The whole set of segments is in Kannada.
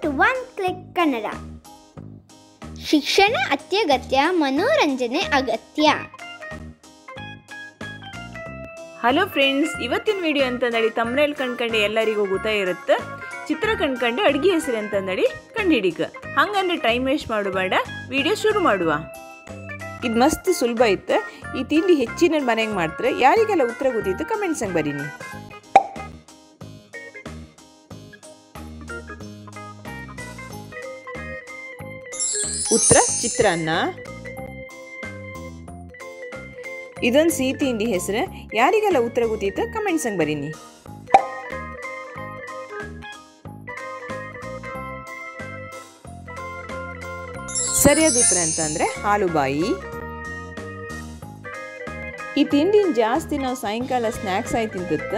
To one click Kannada. ಶಿಕ್ಷಣ ಅತ್ಯಗತ್ಯ, ಮನೋರಂಜನೆ ಅಗತ್ಯ. ಹಲೋ ಫ್ರೆಂಡ್ಸ್, ಇವತ್ತಿನ ವಿಡಿಯೋ ಅಂತಂದೇಳಿ ತಮ್ಮನೇಲಿ ಕಂಡ್ಕಂಡು ಎಲ್ಲರಿಗೂ ಗೊತ್ತಾ ಇರುತ್ತೆ. ಚಿತ್ರ ಕಂಡ್ಕಂಡು ಅಡುಗೆ ಹೆಸರು ಅಂತಂದೇಳಿ ಕಂಡುಹಿಡಿಕ. ಹಂಗಂದ್ರೆ ಟೈಮ್ ವೇಸ್ಟ್ ಮಾಡಬೇಡ, ವಿಡಿಯೋ ಶುರು ಮಾಡುವ. ಇದು ಮಸ್ತ್ ಸುಲಭ ಇತ್ತು. ಈ ತಿಂಡಿ ಹೆಚ್ಚಿನ ಮನೆಗೆ ಮಾಡ್ತಾರೆ. ಯಾರಿಗೆಲ್ಲ ಉತ್ತರ ಗೊತ್ತಿತ್ತು ಕಮೆಂಟ್ಸಂಗೆ ಬರೀನಿ. ಉತ್ತರ ಚಿತ್ರಾನ್ನ. ಇದೊಂದು ಸಿಹಿ ತಿಂಡಿ ಹೆಸರು. ಯಾರಿಗೆಲ್ಲ ಉತ್ತರ ಗೊತ್ತಿತ್ತು ಕಮೆಂಟ್ಸಂಗೆ ಬರೀನಿ. ಸರಿಯಾದ ಉತ್ತರ ಅಂತಂದ್ರೆ ಹಾಲುಬಾಯಿ. ಈ ತಿಂಡಿನ ಜಾಸ್ತಿ ನಾವು ಸಾಯಂಕಾಲ ಸ್ನ್ಯಾಕ್ಸ್ ಆಗಿ ತಿಂತತ್ತ.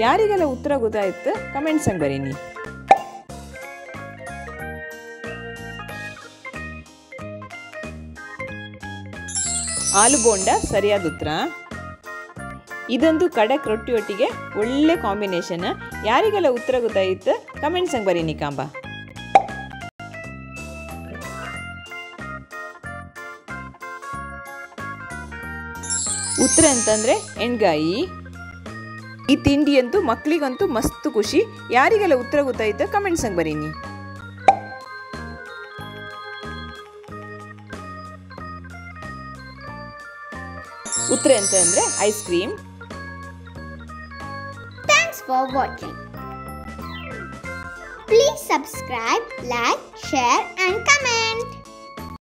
ಯಾರಿಗೆಲ್ಲ ಉತ್ತರ ಗೊತ್ತಾಯ್ತು ಕಮೆಂಟ್ಸಂಗೆ ಬರೀನಿ. ಆಲೂ ಬೋಂಡ ಸರಿಯಾದ ಉತ್ತರ. ಇದೊಂದು ಕಡಕ್ ರೊಟ್ಟಿಯೊಟ್ಟಿಗೆ ಒಳ್ಳೆ ಕಾಂಬಿನೇಷನ್. ಯಾರಿಗೆಲ್ಲ ಉತ್ತರ ಗೊತ್ತಾಯಿತು ಕಮೆಂಟ್ಸಂಗೆ ಬರೀನಿ ಕಾಂಬ. ಉತ್ತರ ಅಂತಂದ್ರೆ ಎಣ್ಗಾಯಿ. ಈ ತಿಂಡಿಯಂತೂ ಮಕ್ಕಳಿಗಂತೂ ಮಸ್ತ್ ಖುಷಿ. ಯಾರಿಗೆಲ್ಲ ಉತ್ತರ ಗೊತ್ತಾಯಿತು ಕಮೆಂಟ್ಸಂಗೆ ಬರೀನಿ. ಉತ್ತರ ಅಂತಂದ್ರೆ ice cream. Thanks for watching. Please subscribe, like, share and comment.